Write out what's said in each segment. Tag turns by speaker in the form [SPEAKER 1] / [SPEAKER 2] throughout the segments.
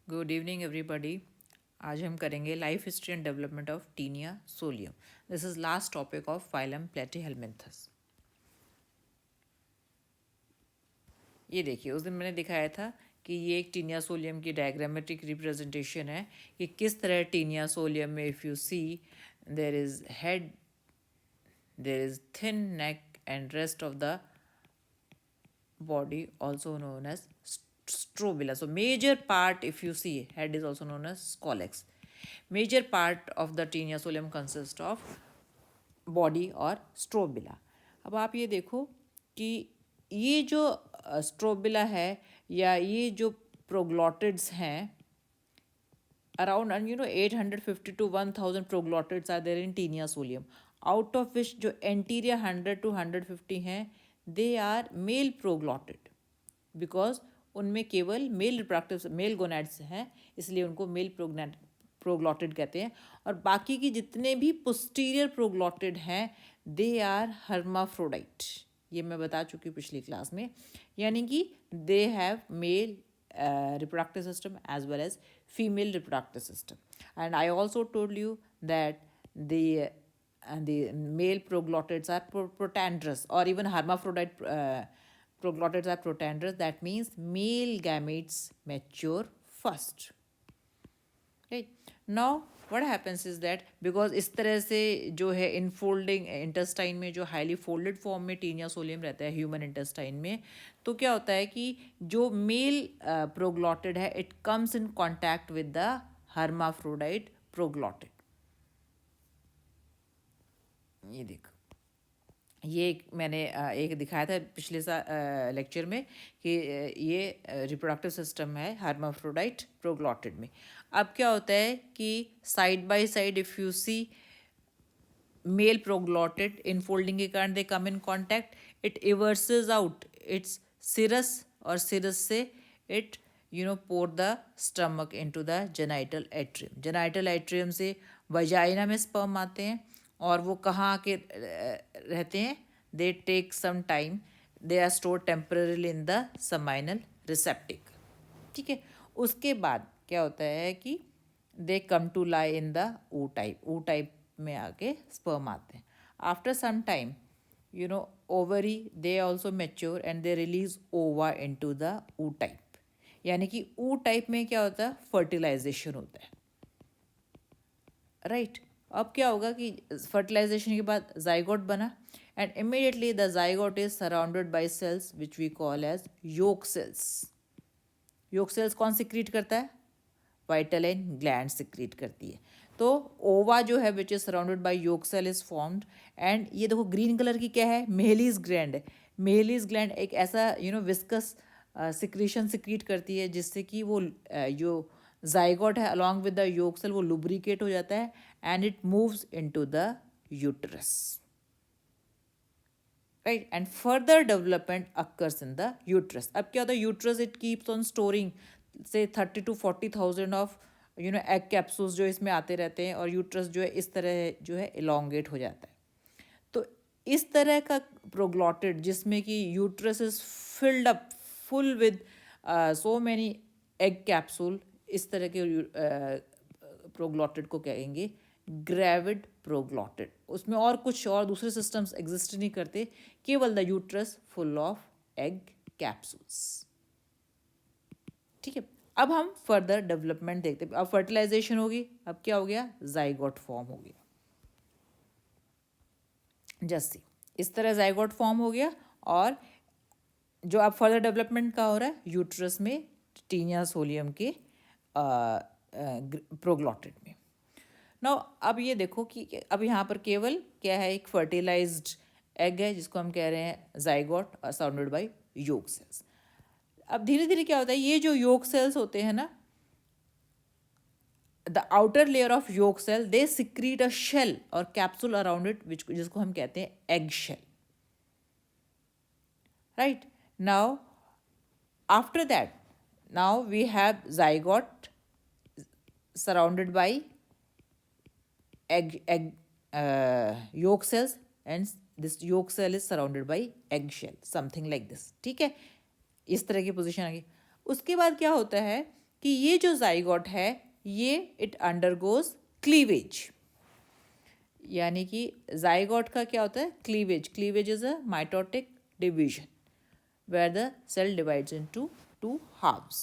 [SPEAKER 1] Good evening everybody. आज हम करेंगे life history and development of Taenia solium. This is last topic of phylum Platyhelminthes. ये देखिए, उस दिन मैंने दिखाया था कि ये एक टीनिया सोलियम की डायग्रामेटिक रिप्रेजेंटेशन है कि किस तरह टीनिया सोलियम में if you see there is head, there is thin neck and rest of the body also known as strobila. So major part, if you see, head is also known as scolex. Major part of the taeniasolium consists of body और strobila. अब आप ये देखो कि ये जो strobila है या ये जो प्रोग्लॉटिड्स हैं, around 850 to 1000 proglottids are there in taeniasolium, out of which जो anterior 100 to 150 हैं they are male proglottid, because उनमें केवल मेल रिप्रोडक्टिव मेल गोनैड्स हैं, इसलिए उनको मेल प्रोग्लॉटिड कहते हैं। और बाकी की जितने भी पोस्टीरियर प्रोग्लॉटिड हैं दे आर हर्माफ्रोडाइट। ये मैं बता चुकी हूँ पिछली क्लास में, यानी कि they have mail reproductive system as well as female reproductive system. And I also told you that the male proglottids are protandrous, or even hermaphrodite proglottids are protandrous. That means male gametes mature first. Right? Now what happens is that because इस तरह से जो है infolding intestine में जो highly folded form में taenia solium रहता है ह्यूमन इंटेस्टाइन में, तो क्या होता है कि जो मेल प्रोग्लॉटिड है it comes in contact with the hermaphrodite proglottid. ये देखो, ये मैंने एक दिखाया था पिछले लेक्चर में कि ये रिप्रोडक्टिव सिस्टम है हर्माफ्रोडाइट प्रोग्लॉटिड में। अब क्या होता है कि side by side if you see male proglottid infolding के कारण they come in contact, it everses out its cirrus और सिरस से it pour the stomach into the genital atrium. Genital atrium से वजाइना में स्पर्म आते हैं और वो कहाँ आके रहते हैं, they take some time, they are store temporarily in the seminal receptacle. ठीक है, उसके बाद क्या होता है कि they come to lie in the ootype. Ootype में आके स्पर्म आते हैं। After some time ovary they also mature and they release ova into the ootype. यानी कि ओ टाइप में क्या होता है, फर्टिलाइजेशन होता है। राइट अब क्या होगा कि फर्टिलाइजेशन के बाद जाइगोट बना and immediately the zygote is surrounded by cells which we call as yolk cells. Yolk cells कौन सिक्रीट करता है, वाइटालाइन ग्लैंड सिक्रीट करती है। तो ओवा जो है which is surrounded by yolk cell is formed and ये देखो ग्रीन कलर की क्या है, मेहलीज ग्लैंड है। मेहलीज ग्लैंड एक ऐसा विस्कस सिक्रीशन सिक्रीट करती है जिससे कि वो जो जाइगोट है along with the yolk cell वो लुब्रिकेट हो जाता है and it moves into the uterus. Right and further development occurs in the uterus. अब क्या होता है, uterus it keeps on storing से 30 to 40,000 ऑफ एग कैप्सूल्स जो इसमें आते रहते हैं और यूट्रस जो है इस तरह जो है इलोंगेट हो जाता है। तो इस तरह का प्रोग्लॉटिड जिसमें कि uterus is filled up full with so many egg capsule, इस तरह के प्रोग्लॉटिड को कहेंगे ग्रेविड प्रोग्लॉटिड। उसमें और कुछ और दूसरे सिस्टम्स एग्जिस्ट नहीं करते, केवल the uterus full of egg capsules. ठीक है, अब हम फर्दर डेवलपमेंट देखते हैं। अब फर्टिलाइजेशन होगी, अब क्या हो गया, जाइगोट फॉर्म हो गया। जैसे इस तरह जाइगोट फॉर्म हो गया और जो अब फर्दर डेवलपमेंट का हो रहा है यूट्रस में टीनिया सोलियम के प्रोग्लॉटिड में। नाउ अब ये देखो कि अब यहाँ पर केवल क्या है, एक फर्टिलाइज्ड एग है जिसको हम कह रहे हैं जाइगोट और सराउंडेड बाय योक सेल्स। अब धीरे धीरे क्या होता है, ये जो योक सेल्स होते हैं ना, the outer layer of yolk cell they secrete a shell और कैप्सूल अराउंड इट विच जिसको हम कहते हैं egg shell. Right now after that now we have zygote surrounded by egg yolk cells and this yolk cell is surrounded by egg shell, something like this। ठीक है, इस तरह की position आ गई। उसके बाद क्या होता है कि ये जो जाइगोट है ये इट अंडरगोज क्लीवेज, यानी कि जाइगोट का क्या होता है, cleavage. Cleavage is a mitotic division where the cell divides into two halves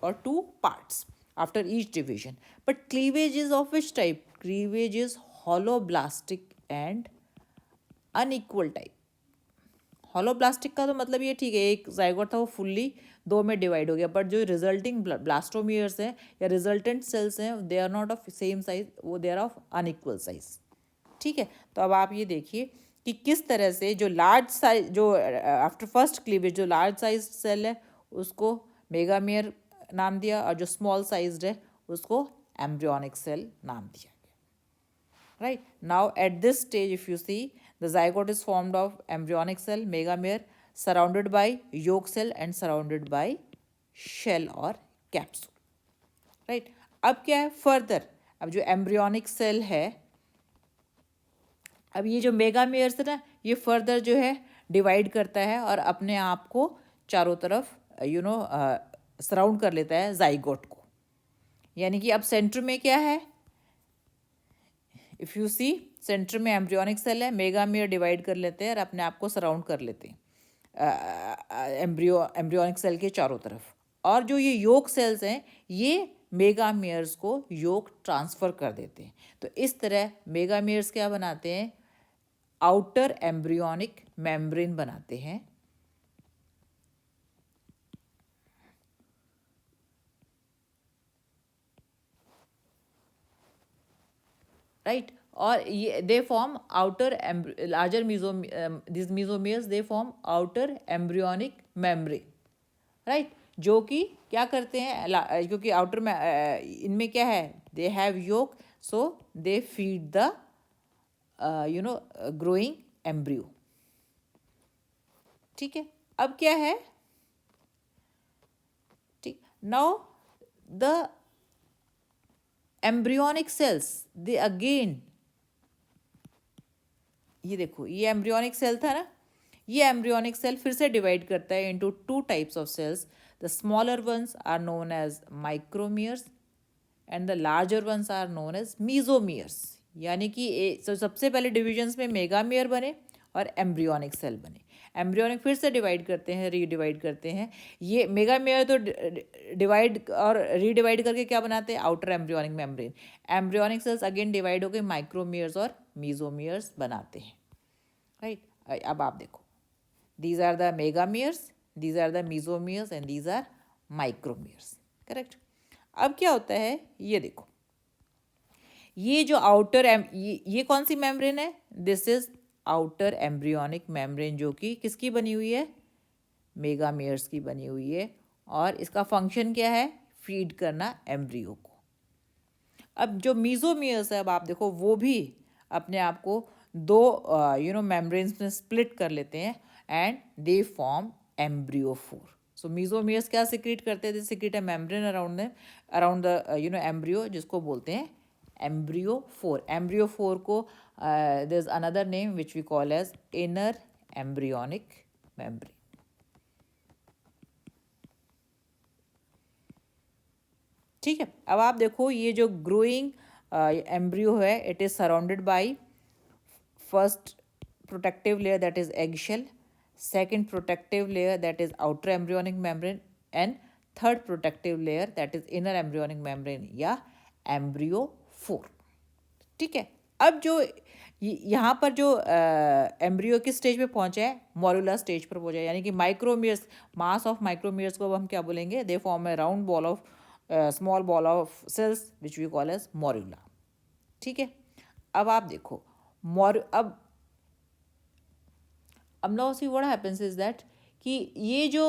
[SPEAKER 1] or two parts after each division. But cleavage is of which type? Cleavage is holoblastic and unequal type. हॉलोब्लास्टिक का तो मतलब ये ठीक है, एक zygote था वो fully दो में डिवाइड हो गया, बट जो रिजल्टिंग ब्लास्टोमियर्स हैं या रिजल्टेंट सेल्स हैं they are not of same size, वो they are of unequal size. ठीक है, तो अब आप ये देखिए कि किस तरह से जो लार्ज साइज, जो आफ्टर फर्स्ट क्लीवेज जो लार्ज साइज सेल है उसको मेगामेयर नाम दिया, और जो स्मॉल साइज्ड है उसको एम्ब्रियोनिक सेल नाम दिया गया. Right, now at this stage if you see the zygote is formed of embryonic cell, megamere, surrounded by yolk cell and surrounded by shell or capsule. Right, अब क्या है further, अब जो एम्ब्रियोनिक सेल है, अब ये जो मेगामेयर्स है ना ये फर्दर जो है डिवाइड करता है और अपने आप को चारों तरफ सराउंड कर लेता है जाइगोट को. यानी कि अब सेंटर में क्या है, इफ़ यू सी सेंटर में एम्ब्रियोनिक सेल है, मेगामेयर डिवाइड कर लेते हैं और अपने आप को सराउंड कर लेते हैं एम्ब्रियोनिक सेल के चारों तरफ. और जो ये योक सेल्स हैं ये मेगामेयर्स को योक ट्रांसफ़र कर देते हैं. तो इस तरह मेगामेयर्स क्या बनाते हैं, आउटर एम्ब्रियोनिक मेम्ब्रेन बनाते हैं. राइट, और ये they form outer larger this mesomeres they form outer embryonic membrane. Right, जो कि क्या करते हैं, क्योंकि आउटर में इनमें क्या है, they have yolk, so they feed the growing embryo. ठीक है, अब क्या है, ठीक, now the embryonic cells they again, ये देखो ये एम्ब्रियोनिक सेल था ना, ये एम्ब्रियोनिक सेल फिर से डिवाइड करता है into two types of cells. The smaller ones are known as micromeres and the larger ones are known as mesomeres. यानी कि सबसे पहले डिविजन्स में मेगामियर बने और एम्ब्रियोनिक सेल बने. एम्ब्रियोनिक फिर से डिवाइड करते हैं, रीडिवाइड करते हैं. ये मेगामेयर तो डिवाइड और रीडिवाइड करके क्या बनाते हैं, outer embryonic membrane. Embryonic cells again divide होकर माइक्रोमियर्स और मीजोमियर्स बनाते हैं. राइट, अब आप देखो, these are the megameres, these are the mesomeres and these are micromeres. Correct. अब क्या होता है, ये देखो, ये जो आउटर ये कौन सी मेम्ब्रेन है, this is outer embryonic membrane, जो कि किसकी बनी हुई है, मेगामेयर्स की बनी हुई है. और इसका फंक्शन क्या है, फीड करना एम्ब्रियो को. अब जो मीजोमियर्स है, अब आप देखो वो भी अपने आप को दो मेम्ब्रेन्स में स्प्लिट कर लेते हैं एंड दे फॉर्म एम्ब्रियोफोर. सो मीजोमियर्स क्या सिक्रीट करते हैं, they secrete a membrane around the embryo, जिसको बोलते हैं एम्ब्रियोफोर. एम्ब्रियोफोर को there is another name which we call as inner embryonic membrane. ठीक है, अब आप देखो ये जो ग्रोइंग एम्ब्रियो है, it is surrounded by first protective layer that is eggshell, second protective layer that is outer embryonic membrane, and third protective layer that is inner embryonic membrane या embryophore. ठीक है, अब जो यहाँ पर जो एम्ब्रियो किस स्टेज पे पहुँचा है, मॉरुला स्टेज पर पहुँचा है. यानी कि माइक्रोमियर्स, मास ऑफ माइक्रोमियर्स को अब हम क्या बोलेंगे, they form a round ball of small ball of cells which we call as morula. ठीक है, अब आप देखो अब now see what happens is that कि ये जो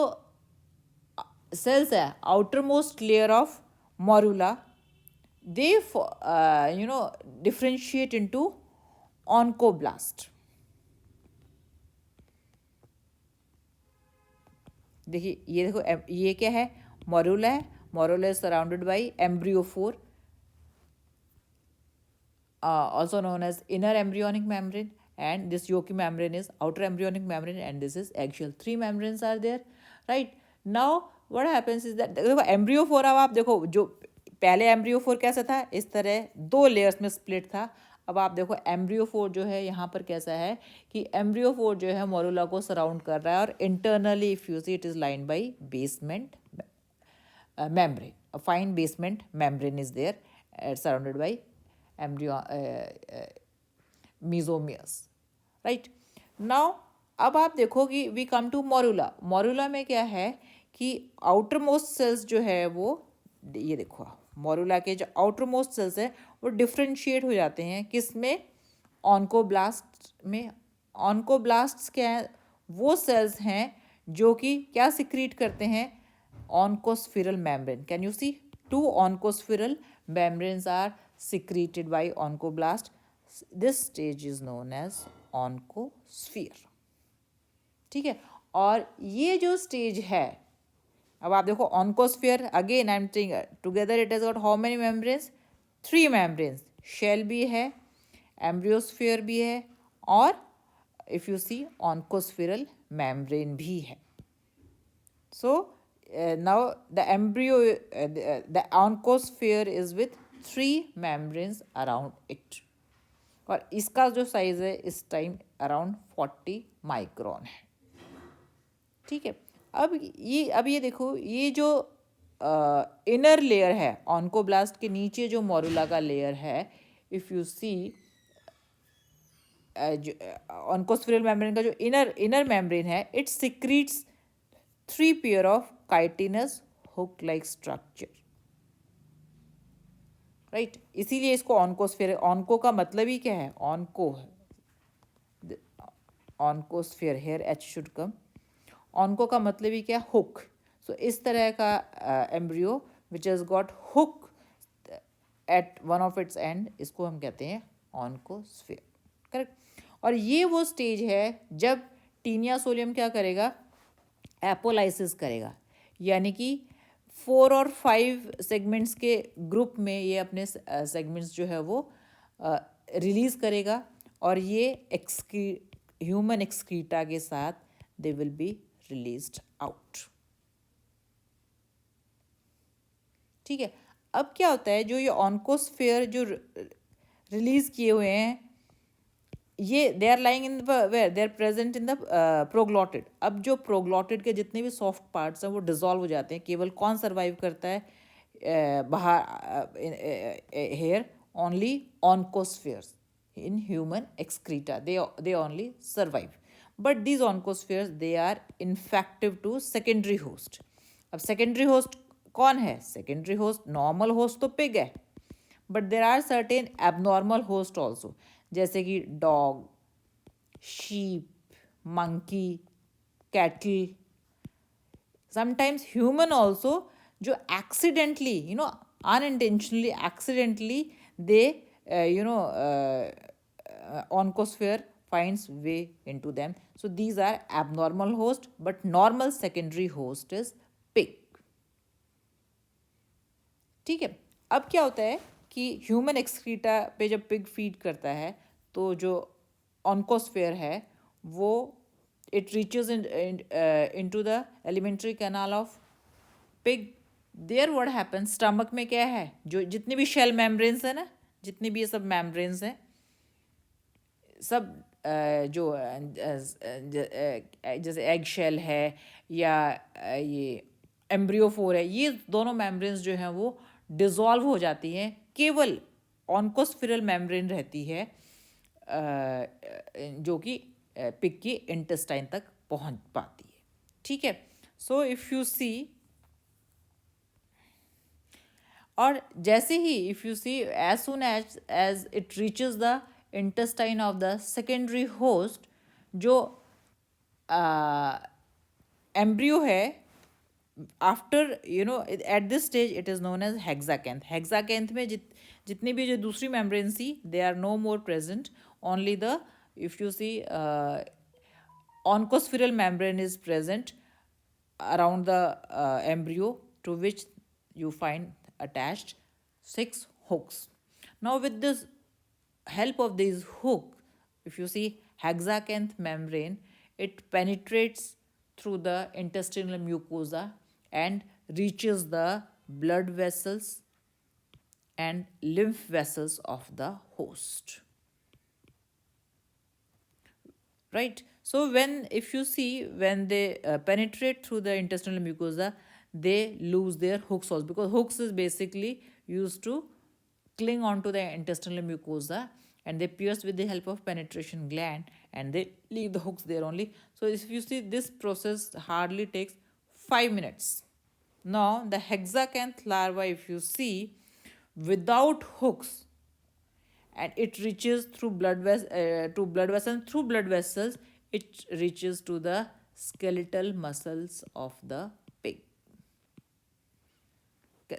[SPEAKER 1] सेल्स है outermost layer of morula, they differentiate into oncoblast. देखिए ये देखो, ये क्या है, मॉरुला है. Morula is surrounded by embryophore, also known as inner embryonic membrane, and this yolky membrane is outer embryonic membrane, and this is axial. Three membranes are there. Right, now what happens is that, देखो एम्ब्रियोफोर, अब आप देखो जो पहले एम्ब्रियोफोर कैसा था, इस तरह दो लेयर्स में स्प्लिट था। अब आप देखो एम्ब्रियोफोर जो है यहाँ पर कैसा है कि एम्ब्रियोफोर जो है मोरुला को सराउंड कर रहा है, और internally if you see it is lined by basement membrane. A fine basement membrane is there, surrounded by embryo mesomeres. Right now, अब आप देखो कि we come to morula. Morula में क्या है कि आउटर मोस्ट सेल्स जो है वो, ये देखो मोरुला के जो आउटर मोस्ट सेल्स है वो डिफ्रेंशिएट हो जाते हैं किस में, ऑन्कोब्लास्ट में। ऑन्कोब्लास्ट क्या है, वो सेल्स हैं जो कि क्या सिक्रीट करते हैं, oncospheral membrane. Can you see? Two oncospheral membranes are secreted by oncoblast. This stage is known as oncosphere. ठीक है, और ये जो स्टेज है, अब आप देखो oncosphere, again I am telling together it has got how many membranes, 3 membranes, shell भी है, एम्ब्रियोस्फीयर भी है, और if you see oncospheral membrane भी है। सो now the embryo the oncosphere is with 3 membranes around it, और इसका जो साइज है इस टाइम अराउंड 40 माइक्रोन है। ठीक है, अब ये देखो, ये जो इनर लेयर है ऑन्कोब्लास्ट के नीचे जो मोरुला का लेयर है, if you see oncospheral membrane का जो इनर मेम्ब्रेन है, it secretes 3 pair of chitinous hook like structure. Right, इसीलिए इसको ऑन्कोस्फेयर, ऑन्को का मतलब ही क्या है, ऑन्को है, oncosphere, here H should come. Onco का मतलब ही क्या, हुक। सो इस तरह का embryo which has got hook at one of its end, इसको हम कहते हैं ऑन्कोस्फेयर। करेक्ट, और ये वो स्टेज है जब टीनिया सोलियम क्या करेगा, एपोलाइसिस करेगा, यानी कि 4 और 5 सेगमेंट्स के ग्रुप में ये अपने सेगमेंट्स जो है वो रिलीज करेगा, और ये ह्यूमन एक्सक्रीटा के साथ they will be released out. ठीक है, अब क्या होता है, जो ये ऑन्कोस्फेयर जो रिलीज किए हुए हैं, ये they are lying in where, they are present in the proglottid. अब जो प्रोग्लॉटिड के जितने भी सॉफ्ट पार्ट्स हैं वो डिजॉल्व हो जाते हैं, केवल कौन सर्वाइव करता है बाहर, here only oncospheres in human excreta, they only survive, but these oncospheres they are infective to secondary host. अब सेकेंडरी होस्ट कौन है, सेकेंडरी होस्ट नॉर्मल होस्ट तो पिग है, but there are certain abnormal host also, जैसे कि dog, sheep, monkey, cattle, sometimes human also, जो accidentally unintentionally accidentally they oncosphere finds way into them. So these are abnormal host, but normal secondary host is pig. ठीक है, अब क्या होता है कि ह्यूमन एक्सक्रीटा पे जब पिग फीड करता है तो जो ऑन्कोस्फेयर है वो it reaches into the alimentary canal of pig. There what happens, stomach में क्या है, जो जितने भी शेल मेम्ब्रेन्स है ना, जितने भी ये सब मेम्ब्रेन्स हैं, सब जो जैसे एग शेल है या ये एम्ब्रियोफोर है, ये दोनों मेम्ब्रेन्स जो हैं वो डिज़ोल्व हो जाती हैं, केवल ऑन्कोस्फेरल मेम्ब्रेन रहती है जो कि पिग की इंटेस्टाइन तक पहुंच पाती है। ठीक है, सो इफ़ यू सी, और जैसे ही if you see as soon as it reaches the intestine of the secondary host, जो एम्ब्रियो है, after at this stage it is known as hexacanth. Hexacanth में जितनी भी जो दूसरी मेम्ब्रेन थी they are no more present, only the if you see oncospheral membrane is present around the embryo, to which you find attached 6 hooks. Now with this help of these hook, if you see hexacanth membrane, it penetrates through the intestinal mucosa and reaches the blood vessels and lymph vessels of the host. Right? So when, if you see, when they penetrate through the intestinal mucosa, they lose their hooks also, because hooks is basically used to cling onto the intestinal mucosa, and they pierce with the help of penetration gland, and they leave the hooks there only. So if you see, this process hardly takes 5 minutes. Now the hexacanth larva, if you see, without hooks, and it reaches through to blood vessels, through blood vessels it reaches to the skeletal muscles of the pig.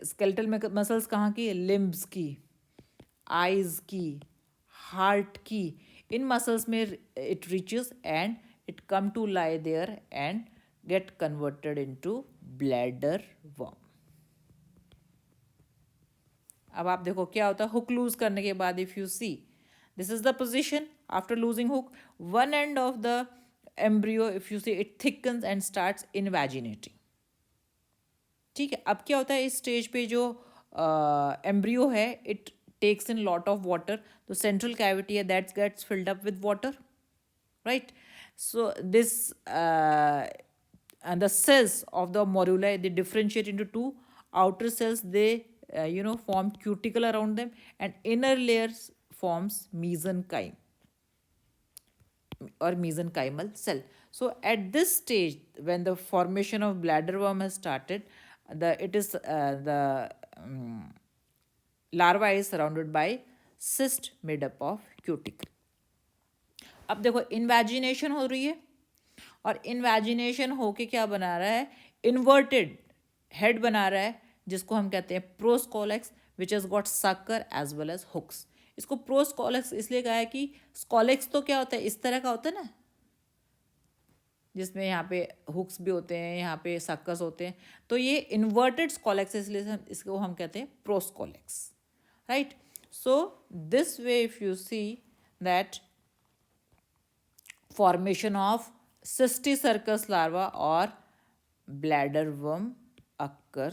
[SPEAKER 1] skeletal muscles कहाँ की? limbs की, eyes की, heart की, इन muscles में it reaches and it come to lie there and get converted into bladder worm. अब आप देखो क्या होता है हुक लूज करने के बाद. If you see, this is the position after losing hook. One end of the embryo, if you see, it thickens and starts invaginating. ठीक है. अब क्या होता है इस स्टेज पे जो एम्ब्रियो है, it takes in lot of water. तो सेंट्रल कैविटी है that gets filled up with water, right. So this and the cells of the moruli, they differentiate into two. Outer cells, they form cuticle around them, and inner layers forms mesenchyme or mesenchymal cell. So at this stage, when the formation of bladder worm has started, the larva is surrounded by cyst made up of cuticle. अब देखो invagination हो रही है, और invagination होके क्या बना रहा है? इन्वर्टेड हेड बना रहा है, जिसको हम कहते हैं proscolex, which has got sucker as well as hooks. इसको प्रोस्कोलेक्स इसलिए कहा है कि स्कोलेक्स तो क्या होता है, इस तरह का होता है ना, जिसमें यहाँ पे हुक्स भी होते हैं, यहाँ पे सक्कस होते हैं. तो ये इन्वर्टेड स्कोलेक्स, इसलिए इसको हम कहते हैं proscolex, right. So this way if you see that formation of cysticercus larva or bladder worm occur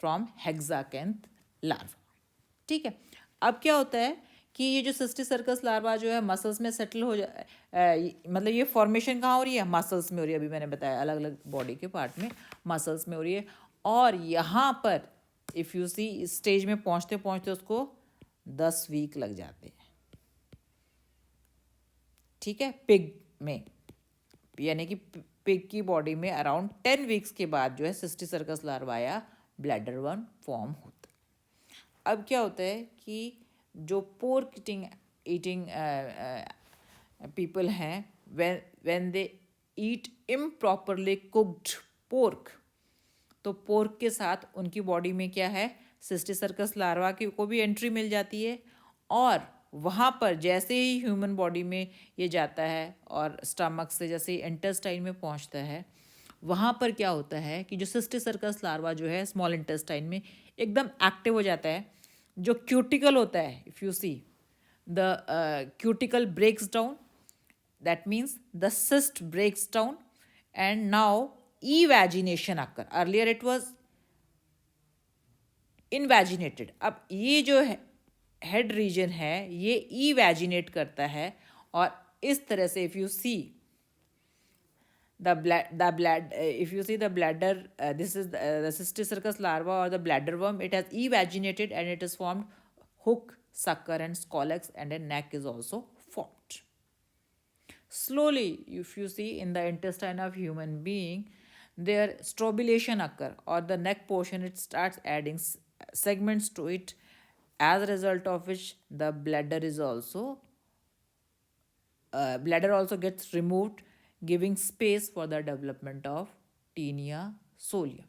[SPEAKER 1] from hexacanth larva. ठीक है. अब क्या होता है कि ये जो सिस्टिसर्कस लार्वा जो है मसल्स में सेटल हो मतलब ये फॉर्मेशन कहाँ हो रही है? मसल्स में हो रही है. अभी मैंने बताया अलग अलग बॉडी के पार्ट में मसल्स में हो रही है. और यहाँ पर इफ़ यू सी, इस स्टेज में पहुँचते पहुँचते उसको 10 वीक लग जाते हैं. ठीक है. पिग में, यानी कि पिग की बॉडी में अराउंड 10 वीक्स के बाद जो है सिस्टिसर्कस लार्वा या ब्लैडर वर्म फॉर्म होता है. अब क्या होता है कि जो पोर्क ईटिंग पीपल हैं, when they eat improperly cooked pork, तो पोर्क के साथ उनकी बॉडी में क्या है, सिस्टिसर्कस लार्वा की को भी एंट्री मिल जाती है. और वहाँ पर जैसे ही ह्यूमन बॉडी में ये जाता है और स्टमक से जैसे ही इंटेस्टाइन में पहुँचता है, वहाँ पर क्या होता है कि जो सिस्टिसर्कस लार्वा जो है स्मॉल इंटेस्टाइन में एकदम एक्टिव हो जाता है. जो क्यूटिकल होता है, if you see, the cuticle breaks down, that means the cyst breaks down, and now evagination occur. Earlier it was invaginated. अब ये जो है हेड रीजन है, ये इवैजिनेट करता है. और इस तरह से if you see if you see the bladder, this is the cysticercus larva or the bladder worm, it has evaginated and it has formed hook, sucker and scolex, and a neck is also formed. Slowly, if you see in the intestine of human being, their strobulation occur, or the neck portion, it starts adding segments to it, as a result of which the bladder is also gets removed, giving space for the development of tinea solium,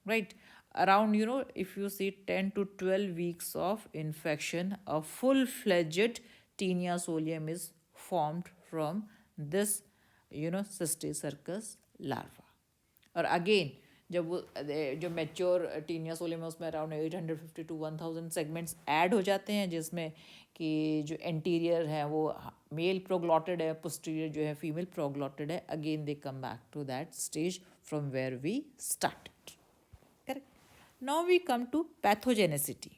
[SPEAKER 1] right. Around, if you see 10 to 12 weeks of infection, a full-fledged tinea solium is formed from this, cysticercus larva. और again जब वो जो mature taenia solium है उसमें around 850 to 1000 segments add हो जाते हैं, जिसमें कि जो एंटीरियर है वो मेल प्रोग्लॉटेड है, पोस्टीरियर जो है फीमेल प्रोग्लॉटेड है. Again they come back to that stage from where we started. Now we come to pathogenicity.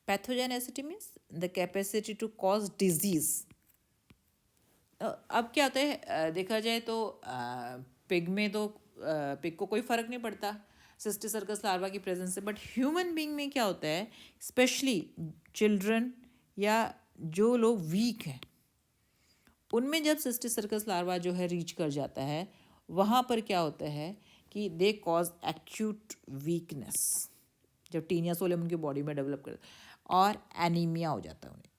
[SPEAKER 1] Pathogenicity means the capacity to cause disease. अब क्या होता है, देखा जाए तो पिग में तो पिग को कोई फ़र्क नहीं पड़ता सिस्टिक सर्कस लार्वा की प्रेजेंस से, बट ह्यूमन बीइंग में क्या होता है, स्पेशली चिल्ड्रन या जो लोग वीक हैं उनमें जब सिस्टिक सर्कस लार्वा जो है रीच कर जाता है, वहाँ पर क्या होता है कि दे कॉज एक्यूट वीकनेस, जब टीनिया सोलियम उनकी बॉडी में डेवलप कर और एनीमिया हो जाता है उन्हें.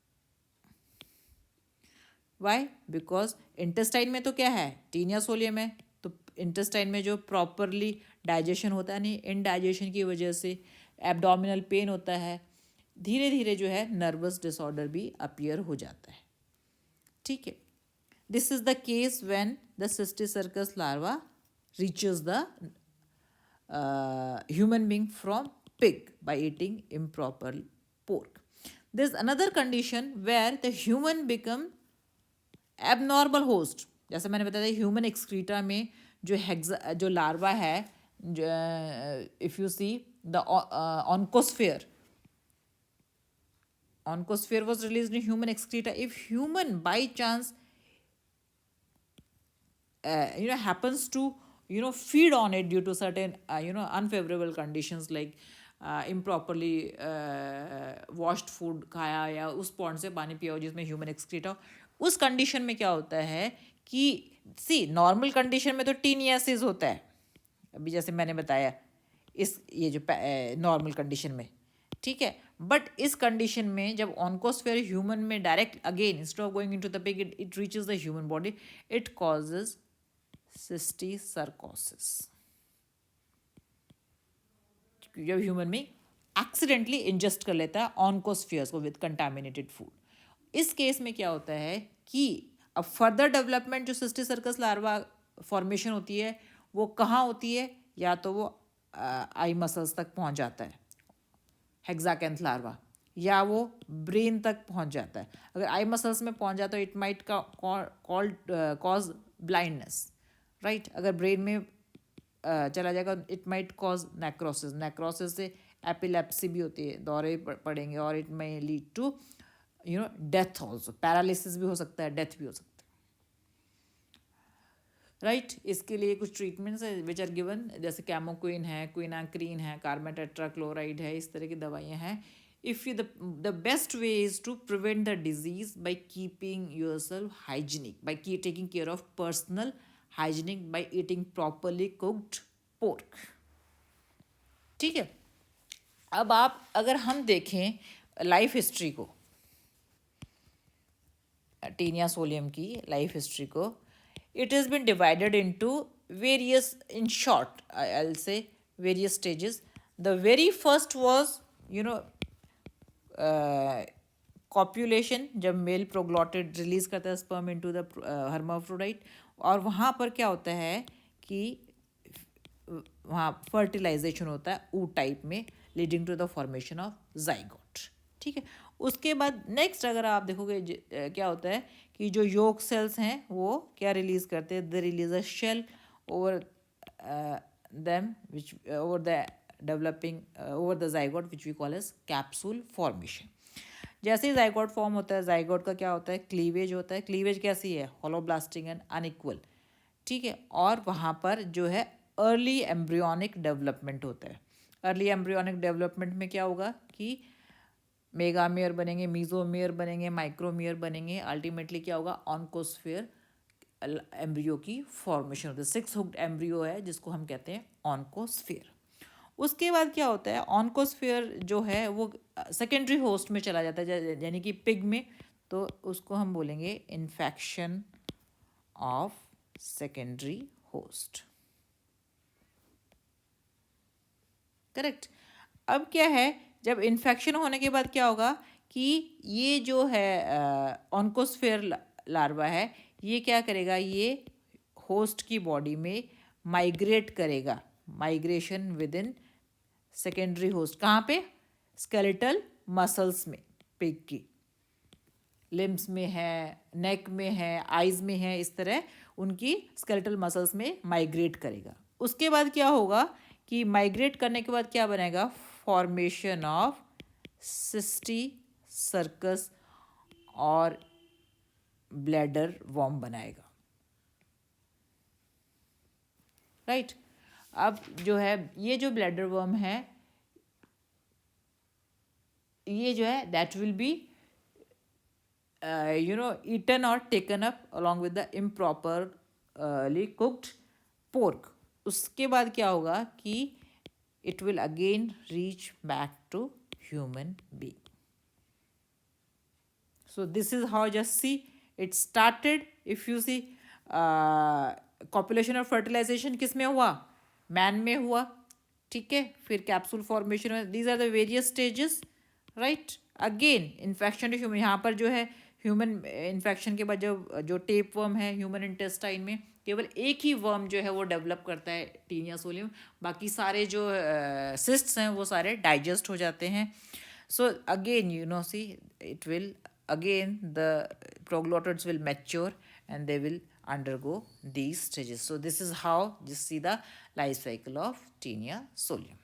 [SPEAKER 1] वाई? बिकॉज इंटेस्टाइन में तो क्या है, टीनिया सोलियम है, तो इंटेस्टाइन में जो प्रॉपरली डाइजेशन होता है नहीं, इनडाइजेशन की वजह से एब्डोमिनल पेन होता है, धीरे धीरे जो है नर्वस डिसऑर्डर भी अपीयर हो जाता है. ठीक है, this is the case when the cystic circus larva reaches the human being from pig by eating improper pork. There's another condition where the human become abnormal host. जैसे मैंने बताया human excreta में जो लार्वा है, if you see the oncosphere was released in human excreta. If human by chance happens to feed on it due to certain unfavorable conditions like improperly washed food खाया या उस pond से पानी पिया हो जिसमें ह्यूमन एक्सक्रीटा हो, उस कंडीशन में क्या होता है कि नॉर्मल कंडीशन में तो टीनियासिस होता है, अभी जैसे मैंने बताया ये जो नॉर्मल कंडीशन में, ठीक है, बट इस कंडीशन में जब ऑन्कोस्फेयर ह्यूमन में direct again instead of going into the pig it reaches the human body, it causes cysticercosis. जब ह्यूमन में एक्सीडेंटली इंजेस्ट कर लेता है ऑन्कोस्फियर्स को विद कंटामिनेटेड फूड, इस केस में क्या होता है कि अब फर्दर डेवलपमेंट जो सिस्टिक सर्कस लार्वा फॉर्मेशन होती है वो कहाँ होती है, या तो वो आई मसल्स तक पहुँच जाता है हेक्साकैंथ लार्वा, या वो ब्रेन तक पहुँच जाता है. अगर आई मसल्स में पहुँच जाता है it might cause blindness, right. अगर ब्रेन में चला जाएगा it might cause necrosis. Necrosis से एपिलेप्सी भी होती है, दौरे पड़ेंगे, और it may lead to death also. Paralysis भी हो सकता है, डेथ भी हो सकता है, राइट. इसके लिए कुछ ट्रीटमेंट्स है विच आर गिवन, जैसे कैमोक्विन है, क्विनाक्रीन है, कार्बाटेट्राक्लोराइड है, इस तरह की दवाइयाँ हैं. if you the best way is to prevent the disease by keeping yourself hygienic, by taking care of personal hygienic, by eating properly cooked pork. ठीक है, अब आप अगर हम देखें लाइफ हिस्ट्री को, टीनिया सोलियम की लाइफ हिस्ट्री को, it has been divided into various, in short I'll say various stages. The very first was कॉप्यूलेशन, जब मेल प्रोग्लॉटेड रिलीज करता है स्पर्म इनटू द हर्माफ्रोडाइट, और वहाँ पर क्या होता है कि वहाँ फर्टिलाइजेशन होता है ऊ टाइप में, leading to the formation of zygote. ठीक है, उसके बाद नेक्स्ट अगर आप देखोगे क्या होता है कि जो योक सेल्स हैं वो क्या रिलीज करते हैं, they release a shell over them which over the developing over the zygote which we call as capsule formation. जैसे ही जाइगोट फॉर्म होता है, जाइगोट का क्या होता है, क्लीवेज होता है. क्लीवेज कैसी है, होलोब्लास्टिक एंड अनइक्वल. ठीक है, और वहाँ पर जो है अर्ली एम्ब्रियोनिक डेवलपमेंट होता है. अर्ली एम्ब्रियोनिक डेवलपमेंट में क्या होगा कि मेगामेयर बनेंगे, मीजोमेयर बनेंगे, माइक्रोमेयर बनेंगे, अल्टीमेटली क्या होगा, ऑन्कोस्फेयर एम्ब्रियो की फॉर्मेशन होती है. 6 हुक्ड एम्ब्रियो है जिसको हम कहते हैं ऑन्कोस्फेयर. उसके बाद क्या होता है, ऑन्कोस्फेयर जो है वो सेकेंडरी होस्ट में चला जाता है, यानी कि पिग में, तो उसको हम बोलेंगे infection of secondary host. Correct. अब क्या है, जब इन्फेक्शन होने के बाद क्या होगा कि ये जो है ऑन्कोस्फेयर लार्वा है, ये क्या करेगा, ये होस्ट की बॉडी में माइग्रेट करेगा. Migration with in secondary host कहाँ पे? स्केलेटल मसल्स में, पिग की लिम्स में है, नेक में है, आइज में है, इस तरह उनकी स्केलेटल मसल्स में माइग्रेट करेगा। उसके बाद क्या होगा कि माइग्रेट करने के बाद क्या बनेगा? फॉर्मेशन ऑफ सिस्टी सर्कस और ब्लैडर वॉर्म बनाएगा, राइट। अब जो है ये जो ब्लैडर वर्म है, ये जो है that will be eaten or taken up along with the improperly cooked pork. उसके बाद क्या होगा कि it will again reach back to human being. So this is how, just see, it started. If you see, copulation और fertilization किस में हुआ? Man में हुआ, ठीक है। फिर कैप्सूल फॉर्मेशन में, these are the various stages, right. Again infection to human, यहाँ पर जो है ह्यूमन इन्फेक्शन के बाद जो टेप वर्म है ह्यूमन इंटेस्टाइन में, केवल एक ही वर्म जो है वो डेवलप करता है टीनिया सोलियम, बाकी सारे जो सिस्ट्स हैं वो सारे डाइजेस्ट हो जाते हैं। So again you know see it will again the proglottids will mature and they will undergo these stages. So this is how, just see the life cycle of Taenia solium.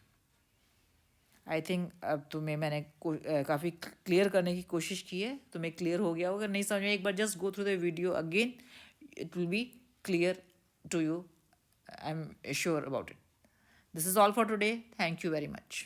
[SPEAKER 1] I think अब तुम्हें मैंने काफ़ी clear करने की कोशिश की है, तुम्हें क्लियर हो गया होगा। नहीं समझ में, एक बार just go through the video again, it will be clear to you, I am sure about it. This is all for today, thank you very much.